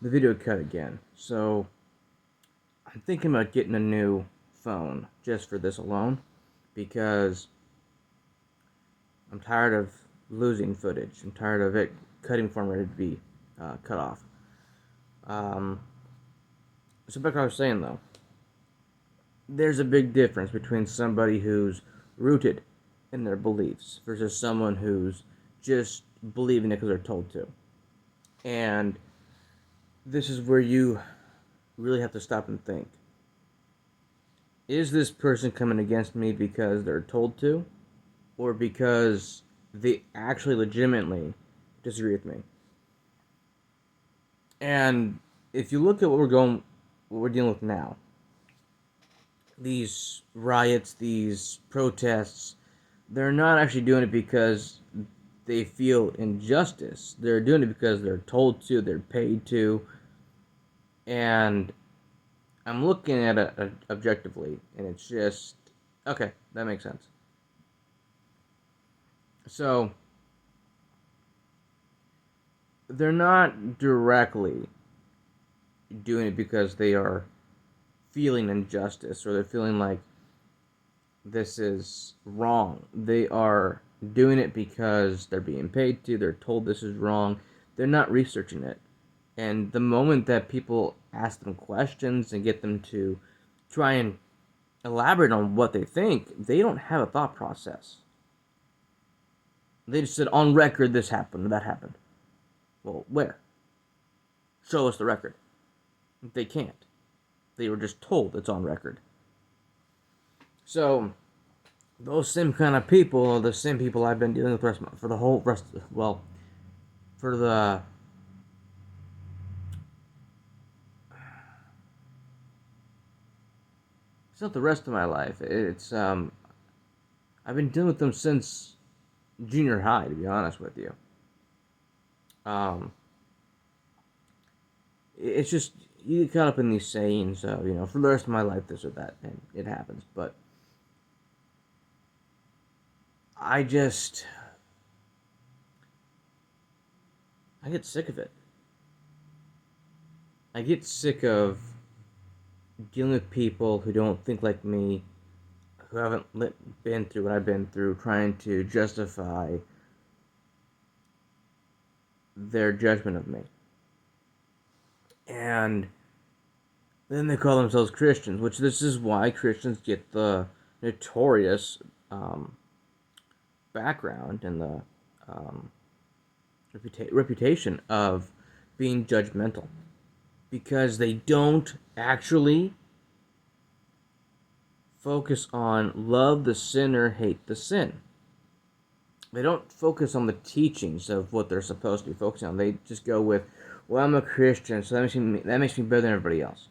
the video cut again. So I'm thinking about getting a new phone just for this alone because I'm tired of losing footage. I'm tired of it cutting before I'm ready to be cut off. Um, so back to what I was saying though, there's a big difference between somebody who's rooted in their beliefs versus someone who's just believing it because they're told to. And this is where you really have to stop and think. Is this person coming against me because they're told to, or because they actually legitimately disagree with me? And if you look at what we're dealing with now, these riots, these protests, they're not actually doing it because they feel injustice. They're doing it because they're told to, they're paid to, and I'm looking at it objectively, and it's just okay. That makes sense. So they're not directly doing it because they are feeling injustice or they're feeling like this is wrong. They are doing it because they're being paid to, they're told this is wrong. They're not researching it. And the moment that people ask them questions and get them to try and elaborate on what they think, they don't have a thought process. They just said, on record, this happened, that happened. Well, where? Show us the record. They can't. They were just told it's on record. So, those same kind of people are the same people I've been dealing with for the whole rest. Well, for the it's not the rest of my life. It's I've been dealing with them since junior high, to be honest with you. Um, it's just you get caught up in these sayings of for the rest of my life this or that, and it happens. But I just I get sick of it. I get sick of dealing with people who don't think like me, who haven't been through what I've been through, trying to justify their judgment of me. And then they call themselves Christians, which this is why Christians get the notorious um, background and the um, reputation of being judgmental. Because they don't actually focus on love the sinner, hate the sin. They don't focus on the teachings of what they're supposed to be focusing on. They just go with, well, I'm a Christian, so that makes me better than everybody else.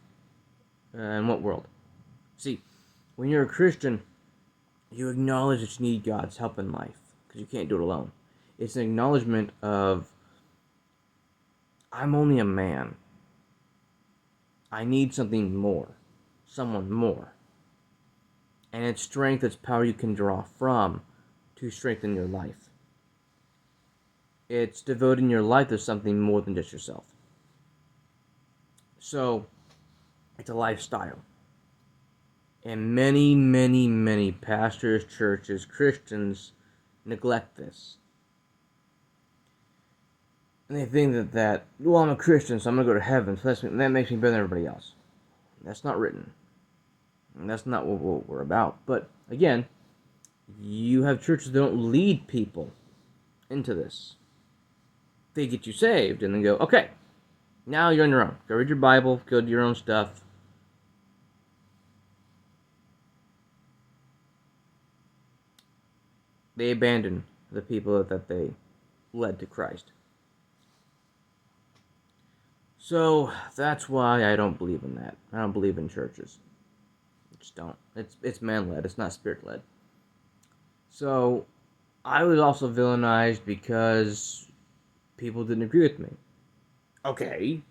In what world? See, when you're a Christian, you acknowledge that you need God's help in life because you can't do it alone. It's an acknowledgement of, I'm only a man. I need something more, someone more. And it's strength, it's power you can draw from to strengthen your life. It's devoting your life to something more than just yourself. So, it's a lifestyle. And many, many, many pastors, churches, Christians neglect this. And they think that well, I'm a Christian, so I'm going to go to heaven, so that makes me better than everybody else. That's not written. And that's not what we're about. But, again, you have churches that don't lead people into this. They get you saved and then go, okay, now you're on your own. Go read your Bible, go do your own stuff. They abandon the people that they led to Christ. So that's why I don't believe in that. I don't believe in churches. I just don't. It's man led. It's not spirit led. So I was also villainized because people didn't agree with me. Okay,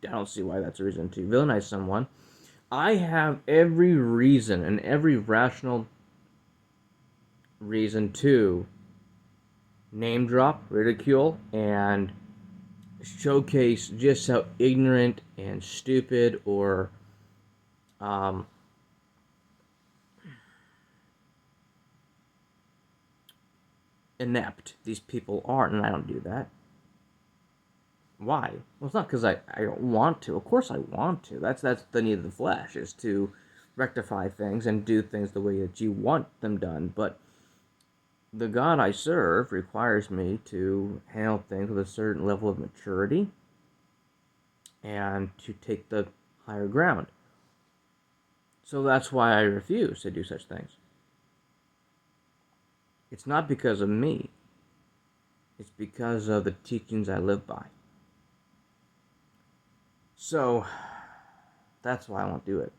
I don't see why that's a reason to villainize someone. I have every reason and every rational reason to name drop, ridicule, and showcase just how ignorant and stupid or um, inept these people are, and I don't do that. Why? Well, it's not because I don't want to. Of course I want to. That's the need of the flesh, is to rectify things and do things the way that you want them done. But the God I serve requires me to handle things with a certain level of maturity and to take the higher ground. So that's why I refuse to do such things. It's not because of me. It's because of the teachings I live by. So that's why I won't do it.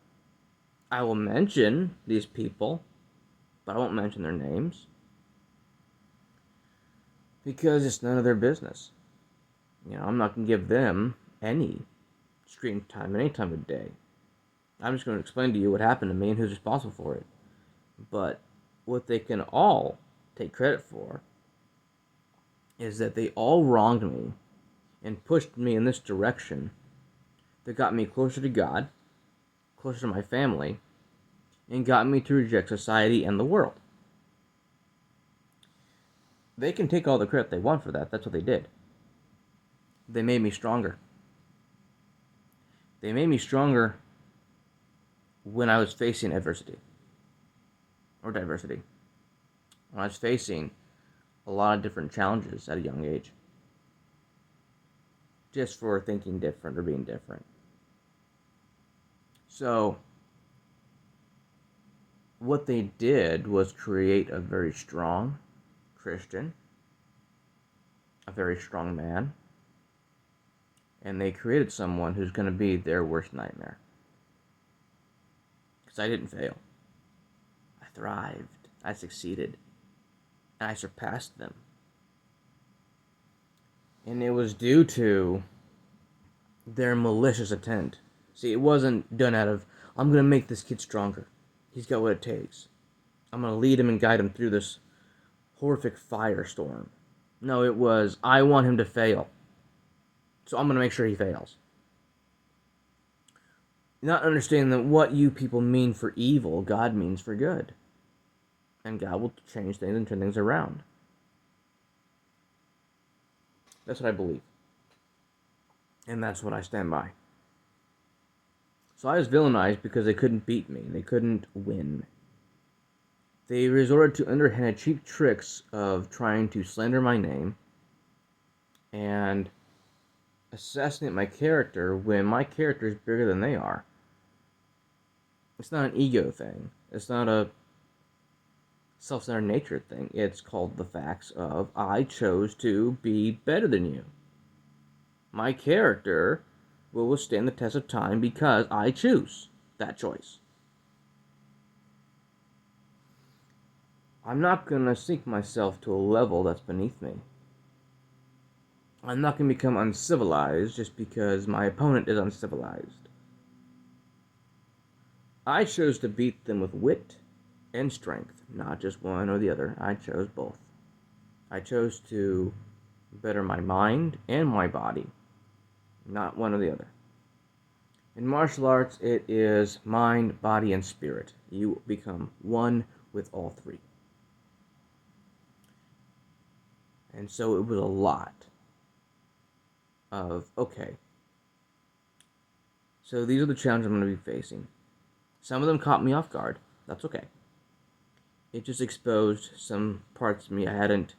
I will mention these people, but I won't mention their names because it's none of their business. I'm not going to give them any screen time any time of day. I'm just going to explain to you what happened to me and who's responsible for it. But what they can all take credit for is that they all wronged me and pushed me in this direction that got me closer to God, closer to my family, and got me to reject society and the world. They can take all the credit they want for that. That's what they did. They made me stronger. They made me stronger when I was facing adversity or diversity. When I was facing a lot of different challenges at a young age, just for thinking different or being different. So what they did was create a very strong Christian, a very strong man, and they created someone who's going to be their worst nightmare. Because I didn't fail. I thrived. I succeeded. And I surpassed them. And it was due to their malicious intent. See, it wasn't done out of, I'm going to make this kid stronger. He's got what it takes. I'm going to lead him and guide him through this horrific firestorm. No, it was, I want him to fail. So I'm going to make sure he fails. Not understanding that what you people mean for evil, God means for good. And God will change things and turn things around. That's what I believe. And that's what I stand by. So I was villainized because they couldn't beat me. They couldn't win. They resorted to underhanded, cheap tricks of trying to slander my name and assassinate my character when my character is bigger than they are. It's not an ego thing. It's not a self-centered nature thing. It's called the facts of, I chose to be better than you. My character will withstand the test of time because I choose that choice. I'm not going to sink myself to a level that's beneath me. I'm not going to become uncivilized just because my opponent is uncivilized. I chose to beat them with wit and strength, not just one or the other. I chose both. I chose to better my mind and my body, not one or the other. In martial arts, it is mind, body, and spirit. You become one with all three. And so it was a lot of, okay, so these are the challenges I'm going to be facing. Some of them caught me off guard. That's okay. It just exposed some parts of me I hadn't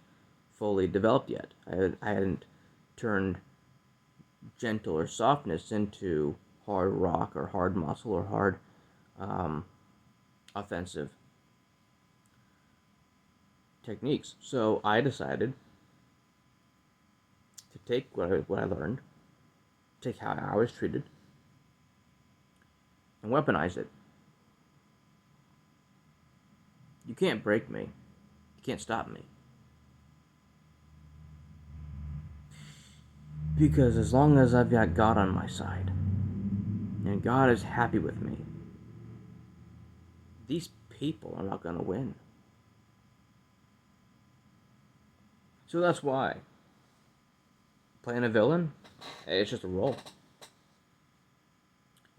fully developed yet. I hadn't turned gentle or softness into hard rock or hard muscle or hard offensive techniques. So I decided to take what I learned, take how I was treated, and weaponize it. You can't break me. You can't stop me. Because as long as I've got God on my side, and God is happy with me, these people are not going to win. So that's why Playing a villain, it's just a role.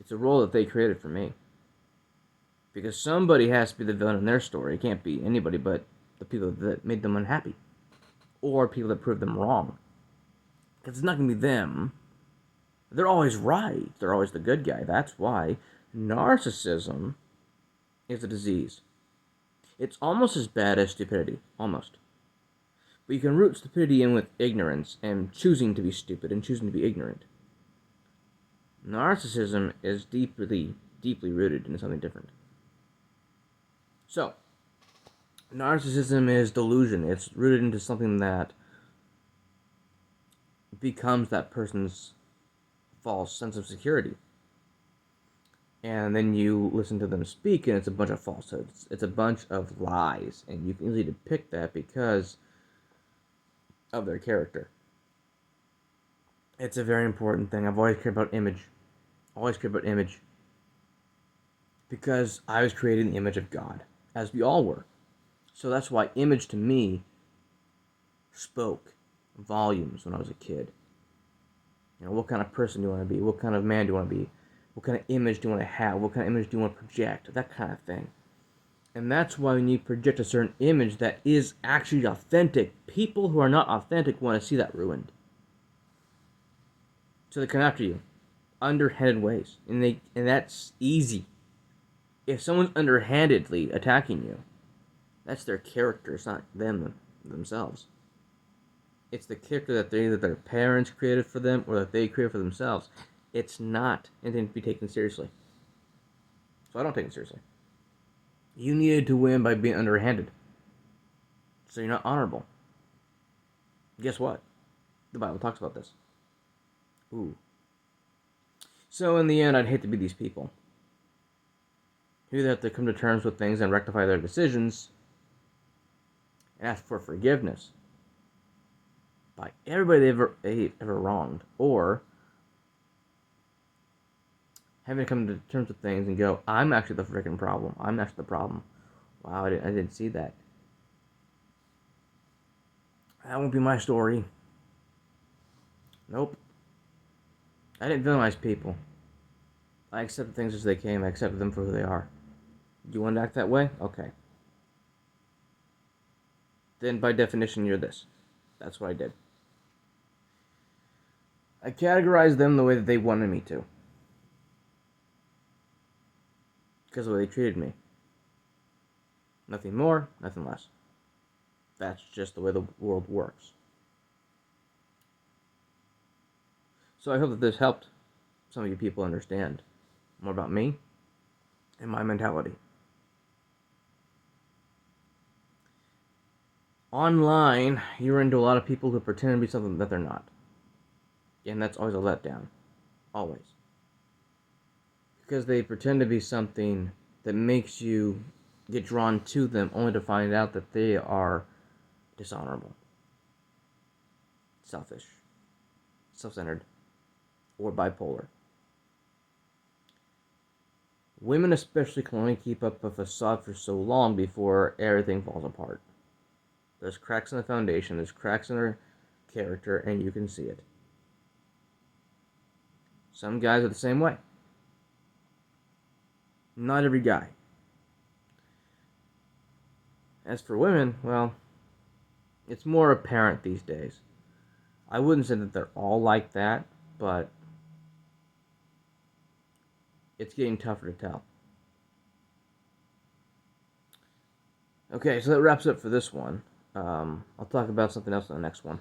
It's a role that they created for me. Because somebody has to be the villain in their story. It can't be anybody but the people that made them unhappy. Or people that proved them wrong. Because it's not going to be them. They're always right. They're always the good guy. That's why narcissism is a disease. It's almost as bad as stupidity. Almost. But you can root stupidity in with ignorance and choosing to be stupid and choosing to be ignorant. Narcissism is deeply, deeply rooted in something different. So, narcissism is delusion. It's rooted into something that becomes that person's false sense of security. And then you listen to them speak, and it's a bunch of falsehoods. It's a bunch of lies. And you can easily depict that because of their character. It's a very important thing. I've always cared about image. Always cared about image. Because I was created in the image of God, as we all were. So that's why image to me spoke volumes when I was a kid. You know, what kind of person do you want to be? What kind of man do you want to be? What kind of image do you want to have? What kind of image do you want to project? That kind of thing. And that's why when you project a certain image that is actually authentic, people who are not authentic want to see that ruined. So they come after you. Underhanded ways. And that's easy. If someone's underhandedly attacking you, that's their character. It's not them themselves. It's the character that either their parents created for them or that they created for themselves. It's not anything to be taken seriously. So I don't take it seriously. You needed to win by being underhanded. So you're not honorable. Guess what? The Bible talks about this. Ooh. So in the end, I'd hate to be these people who have to come to terms with things and rectify their decisions and ask for forgiveness by everybody they ever wronged, or having to come to terms with things and go, I'm actually the freaking problem. I'm actually the problem. Wow, I didn't see that. That won't be my story. Nope. I didn't villainize people. I accepted things as they came. I accepted them for who they are. Do you want to act that way? Okay. Then by definition, you're this. That's what I did. I categorized them the way that they wanted me to. Because of the way they treated me. Nothing more, nothing less. That's just the way the world works. So I hope that this helped some of you people understand more about me and my mentality. Online, you run into a lot of people who pretend to be something that they're not. And that's always a letdown. Always. Because they pretend to be something that makes you get drawn to them only to find out that they are dishonorable, selfish, self-centered, or bipolar. Women especially can only keep up a facade for so long before everything falls apart. There's cracks in the foundation, there's cracks in their character, and you can see it. Some guys are the same way. Not every guy. As for women, well, it's more apparent these days. I wouldn't say that they're all like that, but it's getting tougher to tell. Okay, so that wraps up for this one. I'll talk about something else in the next one.